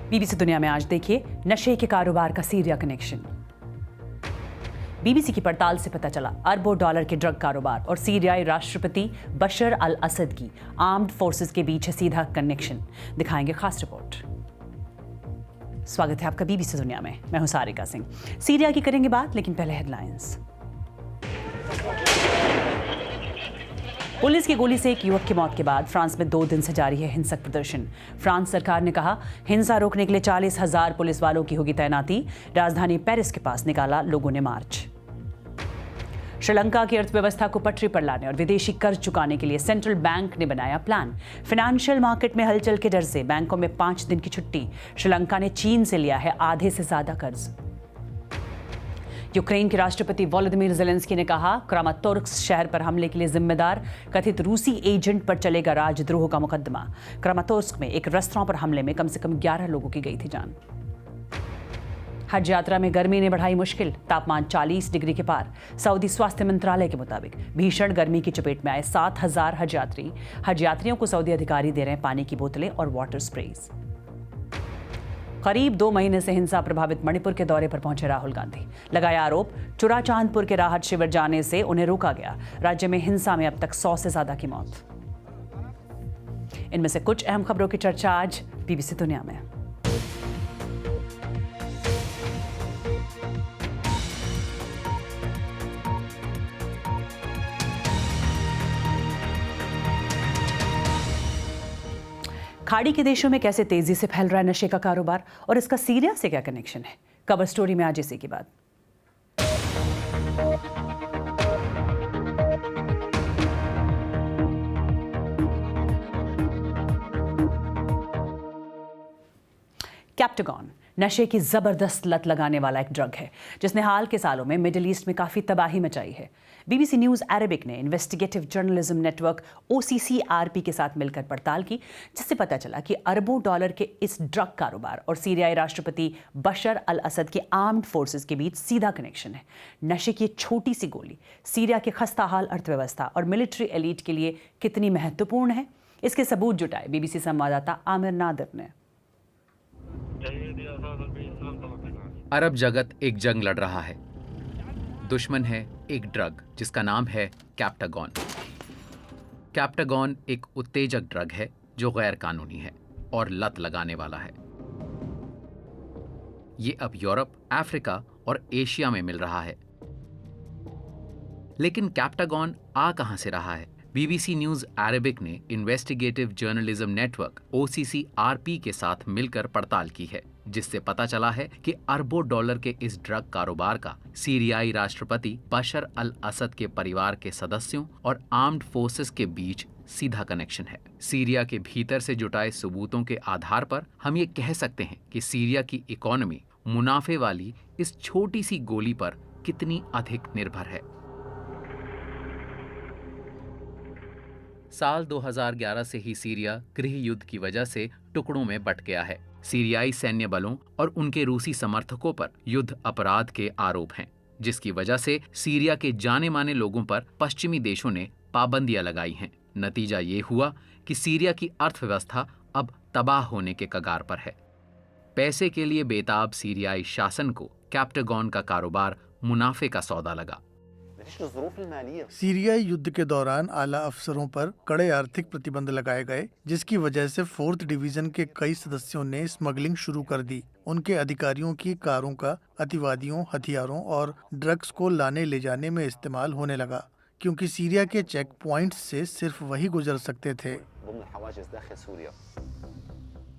BBC दुनिया में आज देखिए नशे के कारोबार का सीरिया कनेक्शन। बीबीसी की पड़ताल से पता चला अरबों डॉलर के ड्रग कारोबार और सीरियाई राष्ट्रपति बशर अल असद की आर्म्ड फोर्सेस के बीच है सीधा कनेक्शन। दिखाएंगे खास रिपोर्ट। स्वागत है आपका बीबीसी दुनिया में। मैं हूं सारिका सिंह। सीरिया की करेंगे बात, लेकिन पहले हेडलाइंस। पुलिस की गोली से एक युवक की मौत के बाद फ्रांस में 2 दिन से जारी है हिंसक प्रदर्शन। फ्रांस सरकार ने कहा हिंसा रोकने के लिए 40,000 पुलिस वालों की होगी तैनाती। राजधानी पेरिस के पास निकाला लोगों ने मार्च। श्रीलंका की अर्थव्यवस्था को पटरी पर लाने और विदेशी कर्ज चुकाने के लिए सेंट्रल बैंक ने बनाया प्लान। फाइनेंशियल मार्केट में हलचल के डर से बैंकों में 5 दिन की छुट्टी। श्रीलंका ने चीन से लिया है आधे से ज्यादा कर्ज। यूक्रेन के राष्ट्रपति वोलोदिमीर ज़ेलेंस्की ने कहा क्रामातोर्स्क शहर पर हमले के लिए जिम्मेदार कथित रूसी एजेंट पर चलेगा राजद्रोह का मुकदमा। क्रामातोर्स्क में एक रेस्तरां पर हमले में कम से कम 11 लोगों की गई थी जान। हज यात्रा में गर्मी ने बढ़ाई मुश्किल। तापमान 40 डिग्री के पार। सऊदी स्वास्थ्य मंत्रालय के मुताबिक भीषण गर्मी की चपेट में आए 7,000 हज यात्री। हज यात्रियों को सऊदी अधिकारी दे रहे हैं पानी की बोतलें और वाटर स्प्रेज। करीब 2 महीने से हिंसा प्रभावित मणिपुर के दौरे पर पहुंचे राहुल गांधी। लगाया आरोप चुराचांदपुर के राहत शिविर जाने से उन्हें रोका गया। राज्य में हिंसा में अब तक 100 से ज्यादा की मौत। इनमें से कुछ अहम खबरों की चर्चा आज बीबीसी दुनिया में। खाड़ी के देशों में कैसे तेजी से फैल रहा है नशे का कारोबार और इसका सीरिया से क्या कनेक्शन है? कवर स्टोरी में आज इसी की बात। कैप्टागॉन नशे की जबरदस्त लत लगाने वाला एक ड्रग है जिसने हाल के सालों में मिडिल ईस्ट में काफी तबाही मचाई है। बीबीसी न्यूज अरेबिक ने इन्वेस्टिगेटिव जर्नलिज्म नेटवर्क OCCRP के साथ मिलकर पड़ताल की, जिससे पता चला कि अरबों डॉलर के इस ड्रग कारोबार और सीरियाई राष्ट्रपति बशर अल असद के आर्म्ड फोर्सेस के बीच सीधा कनेक्शन है। नशे की एक छोटी सी गोली सीरिया के खस्ताहाल अर्थव्यवस्था और मिलिट्री एलीट के लिए कितनी महत्वपूर्ण है, इसके सबूत जुटाए बीबीसी संवाददाता आमिर नादिर ने। अरब जगत एक जंग लड़ रहा है। दुश्मन है एक ड्रग जिसका नाम है कैप्टागॉन। कैप्टागॉन एक उत्तेजक ड्रग है जो गैर कानूनी है और लत लगाने वाला है। ये अब यूरोप, अफ्रीका और एशिया में मिल रहा है। लेकिन कैप्टागॉन आ कहां से रहा है? बीबीसी न्यूज अरेबिक ने इन्वेस्टिगेटिव जर्नलिज्म नेटवर्क OCCRP के साथ मिलकर पड़ताल की है, जिससे पता चला है कि अरबों डॉलर के इस ड्रग कारोबार का सीरियाई राष्ट्रपति बशर अल असद के परिवार के सदस्यों और आर्म्ड फोर्सेस के बीच सीधा कनेक्शन है। सीरिया के भीतर से जुटाए सबूतों के आधार पर हम ये कह सकते हैं कि सीरिया की इकोनॉमी मुनाफे वाली इस छोटी सी गोली पर कितनी अधिक निर्भर है। साल 2011 से ही सीरिया गृह युद्ध की वजह से टुकड़ों में बंट गया है। सीरियाई सैन्य बलों और उनके रूसी समर्थकों पर युद्ध अपराध के आरोप हैं, जिसकी वजह से सीरिया के जाने माने लोगों पर पश्चिमी देशों ने पाबंदियां लगाई हैं। नतीजा ये हुआ कि सीरिया की अर्थव्यवस्था अब तबाह होने के कगार पर है। पैसे के लिए बेताब सीरियाई शासन को कैप्टागॉन का कारोबार मुनाफे का सौदा लगा। सीरियाई युद्ध के दौरान आला अफसरों पर कड़े आर्थिक प्रतिबंध लगाए गए, जिसकी वजह से 4th डिवीजन के कई सदस्यों ने स्मगलिंग शुरू कर दी। उनके अधिकारियों की कारों का अतिवादियों, हथियारों और ड्रग्स को लाने ले जाने में इस्तेमाल होने लगा, क्योंकि सीरिया के चेक पॉइंट्स से सिर्फ वही गुजर सकते थे।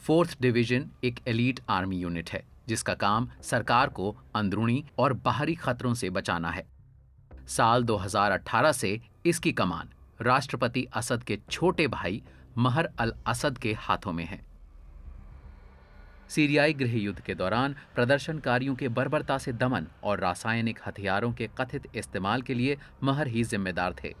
4th डिवीजन एक एलीट आर्मी यूनिट है जिसका काम सरकार को अंदरूनी और बाहरी खतरों से बचाना है। साल 2018 से इसकी कमान राष्ट्रपति असद के छोटे भाई महर अल असद के हाथों में है। सीरियाई गृह युद्ध के दौरान प्रदर्शनकारियों के बर्बरता से दमन और रासायनिक हथियारों के कथित इस्तेमाल के लिए महर ही जिम्मेदार थे।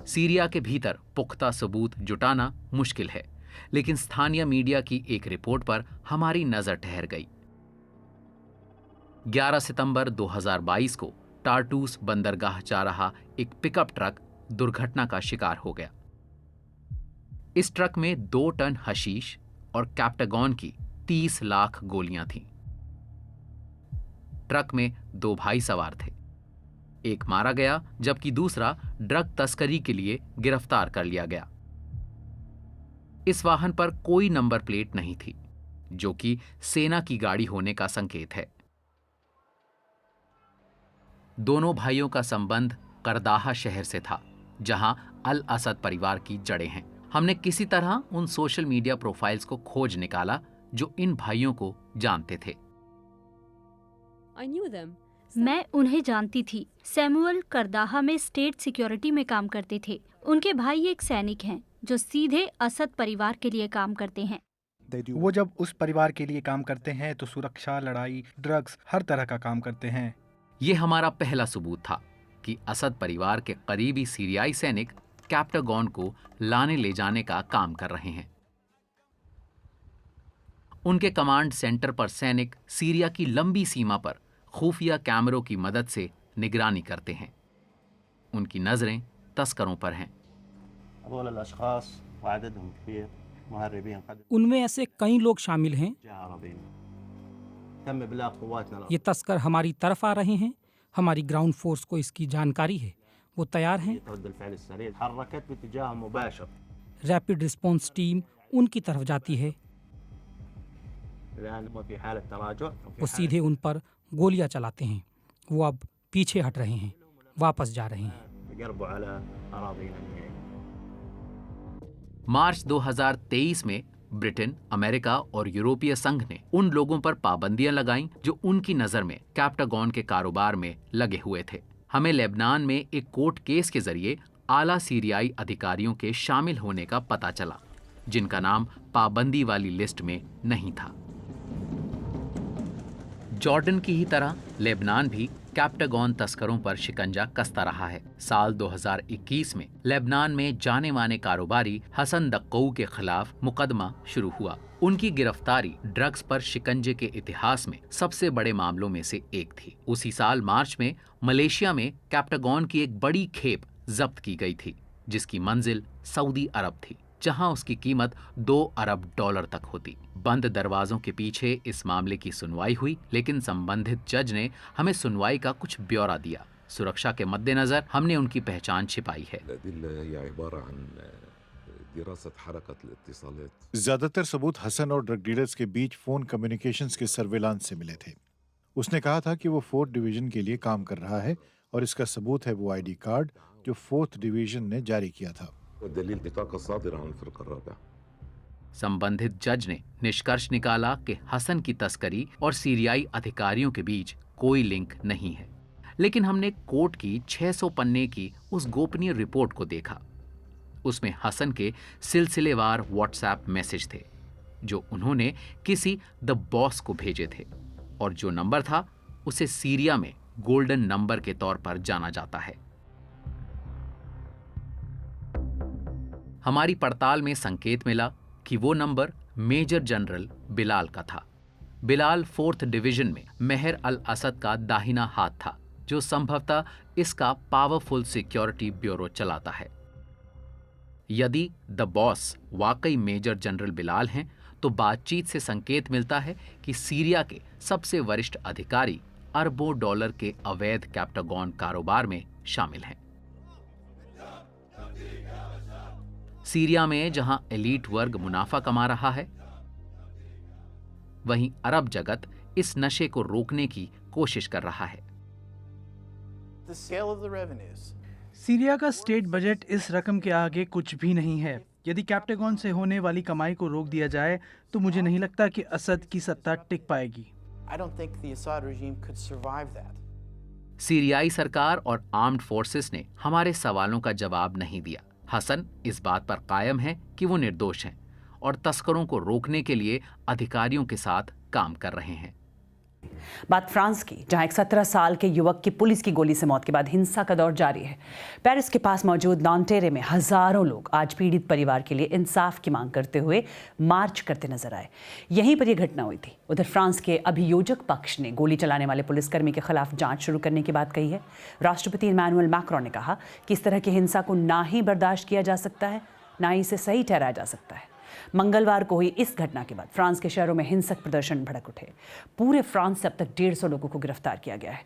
सीरिया के भीतर पुख्ता सबूत जुटाना मुश्किल है, लेकिन स्थानीय मीडिया की एक रिपोर्ट पर हमारी नजर ठहर गई। 11 सितंबर 2022 को टार्टूस बंदरगाह जा रहा एक पिकअप ट्रक दुर्घटना का शिकार हो गया। इस ट्रक में 2 टन हशीश और कैप्टागॉन की 30 लाख गोलियां थीं। ट्रक में 2 भाई सवार थे। एक मारा गया जबकि दूसरा ड्रग तस्करी के लिए गिरफ्तार कर लिया गया। इस वाहन पर कोई नंबर प्लेट नहीं थी, जो कि सेना की गाड़ी होने का संकेत है। दोनों भाइयों का संबंध करदाहा शहर से था, जहां अल असद परिवार की जड़ें हैं। हमने किसी तरह उन सोशल मीडिया प्रोफाइल्स को खोज निकाला जो इन भाइयों को जानते थे। मैं उन्हें जानती थी। सैमुअल करदाहा में स्टेट सिक्योरिटी में काम करते थे। उनके भाई एक सैनिक हैं जो सीधे असद परिवार के लिए काम करते हैं। वो जब उस परिवार के लिए काम करते हैं तो सुरक्षा, लड़ाई, ड्रग्स, हर तरह का काम करते हैं। ये हमारा पहला सबूत था कि असद परिवार के करीबी सीरियाई सैनिक कैप्टागॉन को लाने ले जाने का काम कर रहे हैं। उनके कमांड सेंटर पर सैनिक सीरिया की लंबी सीमा पर खुफिया कैमरों की मदद से निगरानी करते हैं। उनकी नजरें तस्करों पर हैं। उनमें ऐसे कई लोग शामिल हैं। ये तस्कर हमारी तरफ आ रहे हैं। हमारी ग्राउंड फोर्स को इसकी जानकारी है। वो तैयार हैं। रैपिड रिस्पॉन्स टीम उनकी तरफ जाती है। वो सीधे उन पर गोलियां चलाते हैं। वो अब पीछे हट रहे हैं, वापस जा रहे हैं। मार्च 2023 में ब्रिटेन, अमेरिका और यूरोपीय संघ ने उन लोगों पर पाबंदियां लगाईं जो उनकी नजर में कैप्टागॉन के कारोबार में लगे हुए थे। हमें लेबनान में एक कोर्ट केस के जरिए आला सीरियाई अधिकारियों के शामिल होने का पता चला, जिनका नाम पाबंदी वाली लिस्ट में नहीं था। जॉर्डन की ही तरह लेबनान भी कैप्टागॉन तस्करों पर शिकंजा कसता रहा है। साल 2021 में लेबनान में जाने माने कारोबारी हसन दक्कऊ के खिलाफ मुकदमा शुरू हुआ। उनकी गिरफ्तारी ड्रग्स पर शिकंजे के इतिहास में सबसे बड़े मामलों में से एक थी। उसी साल मार्च में मलेशिया में कैप्टागॉन की एक बड़ी खेप जब्त की गई थी, जिसकी मंजिल सऊदी अरब थी, जहां उसकी कीमत $2 अरब तक होती। बंद दरवाजों के पीछे इस मामले की सुनवाई हुई, लेकिन संबंधित जज ने हमें सुनवाई का कुछ ब्यौरा दिया। सुरक्षा के मद्देनजर हमने उनकी पहचान छिपाई है। ज्यादातर सबूत हसन और ड्रग डीलर्स के बीच फोन कम्युनिकेशंस के सर्वेलांस से मिले थे। उसने कहा था कि वो 4th डिवीजन के लिए काम कर रहा है और इसका सबूत है वो आईडी कार्ड जो 4th डिवीजन ने जारी किया था। संबंधित जज ने निष्कर्ष निकाला कि हसन की तस्करी और सीरियाई अधिकारियों के बीच कोई लिंक नहीं है। लेकिन हमने कोर्ट की 600 पन्ने की उस गोपनीय रिपोर्ट को देखा। उसमें हसन के सिलसिलेवार व्हाट्सएप मैसेज थे जो उन्होंने किसी द बॉस को भेजे थे, और जो नंबर था उसे सीरिया में गोल्डन नंबर के तौर पर जाना जाता है। हमारी पड़ताल में संकेत मिला कि वो नंबर मेजर जनरल बिलाल का था। बिलाल 4th डिवीजन में मेहर अल असद का दाहिना हाथ था, जो संभवतः इसका पावरफुल सिक्योरिटी ब्यूरो चलाता है। यदि द बॉस वाकई मेजर जनरल बिलाल हैं, तो बातचीत से संकेत मिलता है कि सीरिया के सबसे वरिष्ठ अधिकारी अरबों डॉलर के अवैध कैप्टागॉन कारोबार में शामिल हैं। सीरिया में जहां एलीट वर्ग मुनाफा कमा रहा है, वहीं अरब जगत इस नशे को रोकने की कोशिश कर रहा है। सीरिया का स्टेट बजट इस रकम के आगे कुछ भी नहीं है। यदि कैप्टागॉन से होने वाली कमाई को रोक दिया जाए तो मुझे नहीं लगता कि असद की सत्ता टिक पाएगी। सीरियाई सरकार और आर्म्ड फोर्सेस ने हमारे सवालों का जवाब नहीं दिया। हसन इस बात पर कायम है कि वो निर्दोष हैं और तस्करों को रोकने के लिए अधिकारियों के साथ काम कर रहे हैं। बात फ्रांस की, जहां एक 17 साल के युवक की पुलिस की गोली से मौत के बाद हिंसा का दौर जारी है। पेरिस के पास मौजूद नॉन्टेरे में हजारों लोग आज पीड़ित परिवार के लिए इंसाफ की मांग करते हुए मार्च करते नजर आए। यहीं पर यह घटना हुई थी। उधर फ्रांस के अभियोजक पक्ष ने गोली चलाने वाले पुलिसकर्मी के खिलाफ जांच शुरू करने की बात कही है। राष्ट्रपति इमैनुअल मैक्रों ने कहा कि इस तरह की हिंसा को ना ही बर्दाश्त किया जा सकता है, ना ही इसे सही ठहराया जा सकता है। मंगलवार को हुई इस घटना के बाद फ्रांस के शहरों में हिंसक प्रदर्शन भड़क उठे। पूरे फ्रांस से अब तक 150 लोगों को गिरफ्तार किया गया है।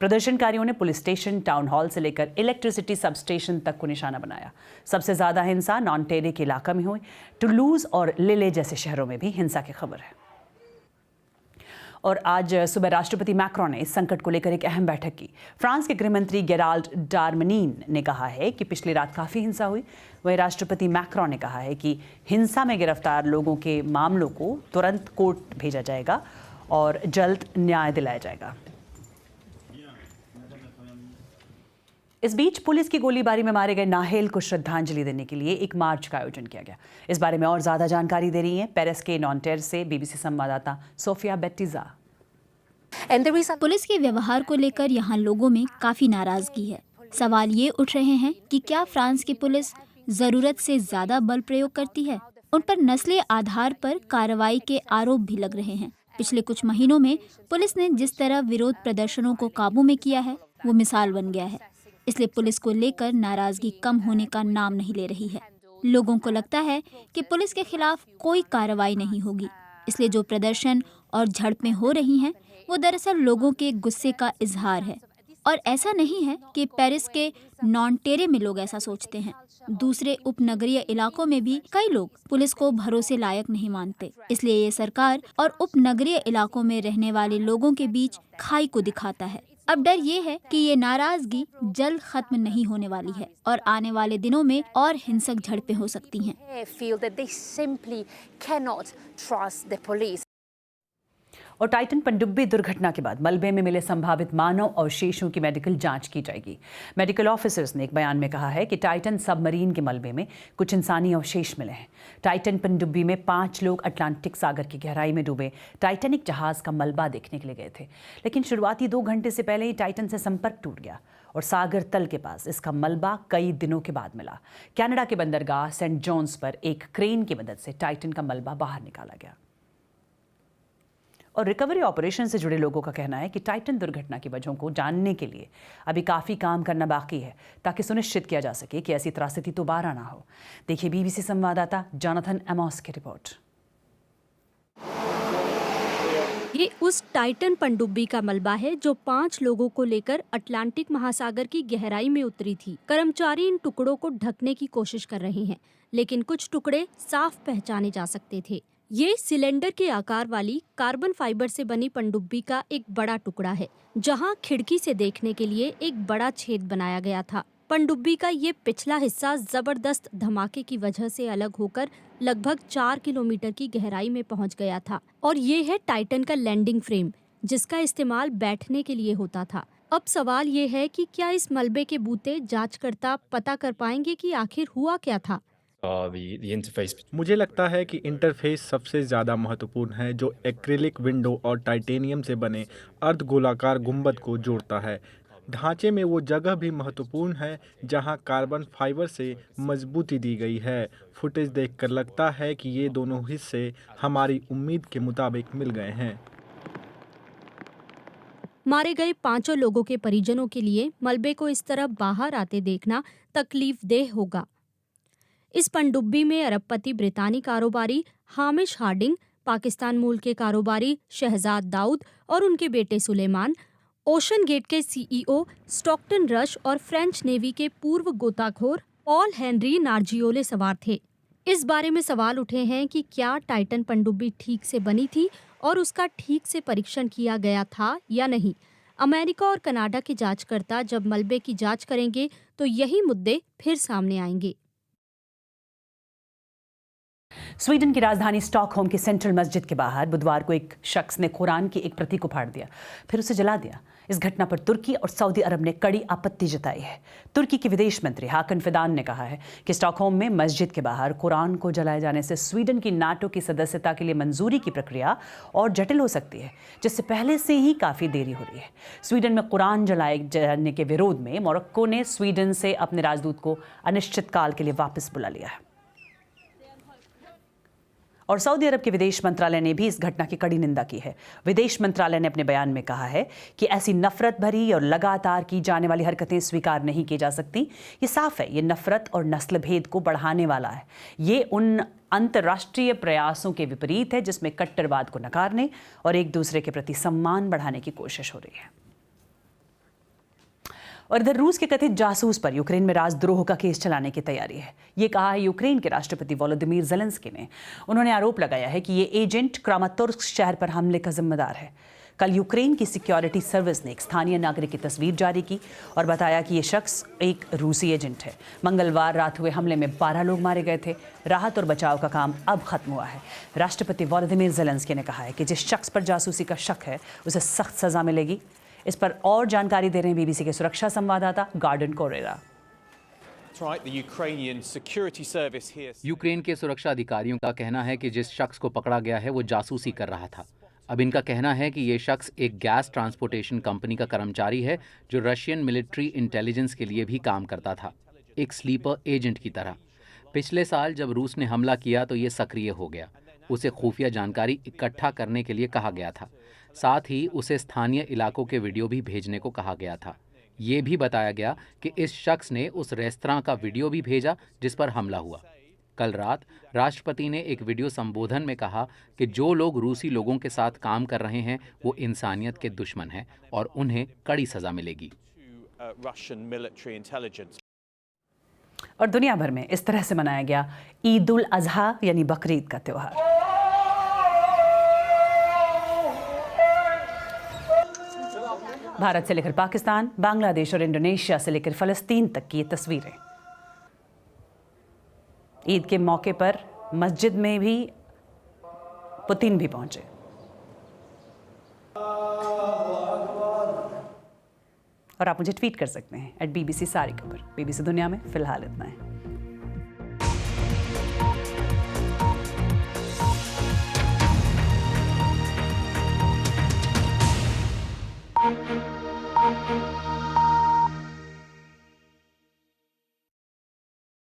प्रदर्शनकारियों ने पुलिस स्टेशन, टाउन हॉल से लेकर इलेक्ट्रिसिटी सब स्टेशन तक को निशाना बनाया। सबसे ज्यादा हिंसा नॉन्टेरे के इलाका में हुई। टुलूज और लिले जैसे शहरों में भी हिंसा की खबर है। और आज सुबह राष्ट्रपति मैक्रोन ने इस संकट को लेकर एक अहम बैठक की। फ्रांस के गृह मंत्री गेराल्ड डारमनीन ने कहा है कि पिछली रात काफ़ी हिंसा हुई। वहीं राष्ट्रपति मैक्रोन ने कहा है कि हिंसा में गिरफ्तार लोगों के मामलों को तुरंत कोर्ट भेजा जाएगा और जल्द न्याय दिलाया जाएगा। इस बीच पुलिस की गोलीबारी में मारे गए नाहेल को श्रद्धांजलि देने के लिए एक मार्च का आयोजन किया गया। इस बारे में और ज्यादा जानकारी दे रही हैं पेरिस के नॉन्टेर से बीबीसी संवाददाता सोफिया बेट्टिजा। पुलिस के व्यवहार को लेकर यहाँ लोगों में काफी नाराजगी है। सवाल ये उठ रहे हैं कि क्या फ्रांस की पुलिस जरूरत से ज्यादा बल प्रयोग करती है। उन पर नस्ली आधार पर कार्रवाई के आरोप भी लग रहे हैं। पिछले कुछ महीनों में पुलिस ने जिस तरह विरोध प्रदर्शनों को काबू में किया है वो मिसाल बन गया है। इसलिए पुलिस को लेकर नाराजगी कम होने का नाम नहीं ले रही है। लोगों को लगता है कि पुलिस के खिलाफ कोई कार्रवाई नहीं होगी। इसलिए जो प्रदर्शन और झड़पें हो रही हैं वो दरअसल लोगों के गुस्से का इजहार है। और ऐसा नहीं है कि पेरिस के नॉन्टेरे में लोग ऐसा सोचते हैं। दूसरे उपनगरीय इलाकों में भी कई लोग पुलिस को भरोसे लायक नहीं मानते। इसलिए ये सरकार और उपनगरीय इलाकों में रहने वाले लोगों के बीच खाई को दिखाता है। अब डर ये है कि ये नाराजगी जल्द खत्म नहीं होने वाली है और आने वाले दिनों में और हिंसक झड़पें हो सकती हैं। और टाइटन पनडुब्बी दुर्घटना के बाद मलबे में मिले संभावित मानव अवशेषों की मेडिकल जांच की जाएगी। मेडिकल ऑफिसर्स ने एक बयान में कहा है कि टाइटन सबमरीन के मलबे में कुछ इंसानी अवशेष मिले हैं। टाइटन पनडुब्बी में 5 लोग अटलांटिक सागर की गहराई में डूबे टाइटैनिक जहाज का मलबा देखने के लिए गए थे, लेकिन शुरुआती 2 घंटे से पहले ही टाइटन से संपर्क टूट गया और सागर तल के पास इसका मलबा कई दिनों के बाद मिला। कनाडा के बंदरगाह सेंट जॉन्स पर एक क्रेन की मदद से टाइटन का मलबा बाहर निकाला गया। और रिकवरी ऑपरेशन से जुड़े लोगों का कहना है कि टाइटन दुर्घटना की वजहों को जानने के लिए अभी काफ़ी काम करना बाकी है ताकि सुनिश्चित किया जा सके कि ऐसी त्रासदी दोबारा ना हो। देखिए बीबीसी संवाददाता जोनाथन एमॉस की रिपोर्ट। ये उस टाइटन पनडुब्बी का मलबा है जो 5 लोगों को लेकर अटलांटिक महासागर की गहराई में उतरी थी। कर्मचारी इन टुकड़ों को ढकने की कोशिश कर रहे हैं, लेकिन कुछ टुकड़े साफ पहचाने जा सकते थे। ये सिलेंडर के आकार वाली कार्बन फाइबर से बनी पनडुब्बी का एक बड़ा टुकड़ा है, जहां खिड़की से देखने के लिए एक बड़ा छेद बनाया गया था। पनडुब्बी का ये पिछला हिस्सा जबरदस्त धमाके की वजह से अलग होकर लगभग 4 किलोमीटर की गहराई में पहुंच गया था। और ये है टाइटन का लैंडिंग फ्रेम, जिसका इस्तेमाल बैठने के लिए होता था। अब सवाल ये है कि क्या इस मलबे के बूते जांचकर्ता पता कर पाएंगे कि आखिर हुआ क्या था। मुझे लगता है कि इंटरफेस सबसे ज़्यादा महत्वपूर्ण है, जो एक्रिलिक विंडो और टाइटेनियम से बने अर्धगोलाकार गुंबद को जोड़ता है। ढांचे में वो जगह भी महत्वपूर्ण है जहां कार्बन फाइबर से मजबूती दी गई है। फुटेज देखकर लगता है कि ये दोनों हिस्से हमारी उम्मीद के मुताबिक मिल गए हैं। मारे गए 5 लोगों के परिजनों के लिए मलबे को इस तरह बाहर आते देखना तकलीफदेह होगा। इस पनडुब्बी में अरबपति ब्रितानी कारोबारी हामिश हार्डिंग, पाकिस्तान मूल के कारोबारी शहजाद दाऊद और उनके बेटे सुलेमान, ओशन गेट के सीईओ स्टॉकटन रश और फ्रेंच नेवी के पूर्व गोताखोर पॉल हेनरी नार्जियोले सवार थे। इस बारे में सवाल उठे हैं कि क्या टाइटन पनडुब्बी ठीक से बनी थी और उसका ठीक से परीक्षण किया गया था या नहीं। अमेरिका और कनाडा के जांचकर्ता जब मलबे की जांच करेंगे तो यही मुद्दे फिर सामने आएंगे। स्वीडन की राजधानी स्टॉकहोम की सेंट्रल मस्जिद के बाहर बुधवार को एक शख्स ने कुरान की एक प्रति को फाड़ दिया, फिर उसे जला दिया। इस घटना पर तुर्की और सऊदी अरब ने कड़ी आपत्ति जताई है। तुर्की के विदेश मंत्री हाकन फिदान ने कहा है कि स्टॉकहोम में मस्जिद के बाहर कुरान को जलाए जाने से स्वीडन की नाटो की सदस्यता के लिए मंजूरी की प्रक्रिया और जटिल हो सकती है, जिससे पहले से ही काफ़ी देरी हो रही है। स्वीडन में कुरान जलाए जाने के विरोध में मोरक्को ने स्वीडन से अपने राजदूत को अनिश्चितकाल के लिए वापस बुला लिया है। और सऊदी अरब के विदेश मंत्रालय ने भी इस घटना की कड़ी निंदा की है। विदेश मंत्रालय ने अपने बयान में कहा है कि ऐसी नफरत भरी और लगातार की जाने वाली हरकतें स्वीकार नहीं की जा सकती। ये साफ है, ये नफरत और नस्ल भेद को बढ़ाने वाला है। ये उन अंतर्राष्ट्रीय प्रयासों के विपरीत है जिसमें कट्टरवाद को नकारने और एक दूसरे के प्रति सम्मान बढ़ाने की कोशिश हो रही है। और इधर रूस के कथित जासूस पर यूक्रेन में राजद्रोह का केस चलाने की तैयारी है। ये कहा है यूक्रेन के राष्ट्रपति वोलोदिमीर ज़ेलेंस्की ने। उन्होंने आरोप लगाया है कि ये एजेंट क्रामातोर्स्क शहर पर हमले का जिम्मेदार है। कल यूक्रेन की सिक्योरिटी सर्विस ने एक स्थानीय नागरिक की तस्वीर जारी की और बताया कि ये शख्स एक रूसी एजेंट है। मंगलवार रात हुए हमले में 12 लोग मारे गए थे। राहत और बचाव का काम अब खत्म हुआ है। राष्ट्रपति वोलोदिमीर ज़ेलेंस्की ने कहा है कि जिस शख्स पर जासूसी का शक है उसे सख्त सजा मिलेगी। इस पर और जानकारी दे रहे हैं बीबीसी के सुरक्षा संवाददाता गार्डन कोरेरा। यूक्रेन के सुरक्षा अधिकारियों का कहना है कि जिस शख्स को पकड़ा गया है वो जासूसी कर रहा था। अब इनका कहना है कि ये शख्स एक गैस ट्रांसपोर्टेशन कंपनी का कर्मचारी है जो रशियन मिलिट्री इंटेलिजेंस के लिए भी काम करता था, एक स्लीपर एजेंट की तरह। पिछले साल जब रूस ने हमला किया तो ये सक्रिय हो गया। उसे खुफिया जानकारी इकट्ठा करने के लिए कहा गया था। साथ ही उसे स्थानीय इलाकों के वीडियो भी भेजने को कहा गया था। ये भी बताया गया कि इस शख्स ने उस रेस्तरां का वीडियो भी भेजा जिस पर हमला हुआ। कल रात राष्ट्रपति ने एक वीडियो संबोधन में कहा कि जो लोग रूसी लोगों के साथ काम कर रहे हैं वो इंसानियत के दुश्मन हैं और उन्हें कड़ी सजा मिलेगी। और दुनिया भर में इस तरह से मनाया गया ईद उल अजहा यानी बकरीद का त्योहार। भारत से लेकर पाकिस्तान, बांग्लादेश और इंडोनेशिया से लेकर फलस्तीन तक की ये तस्वीरें। ईद के मौके पर मस्जिद में भी पुतिन भी पहुंचे। और आप मुझे ट्वीट कर सकते हैं @BBC सारी खबर। BBC दुनिया में फिलहाल इतना है।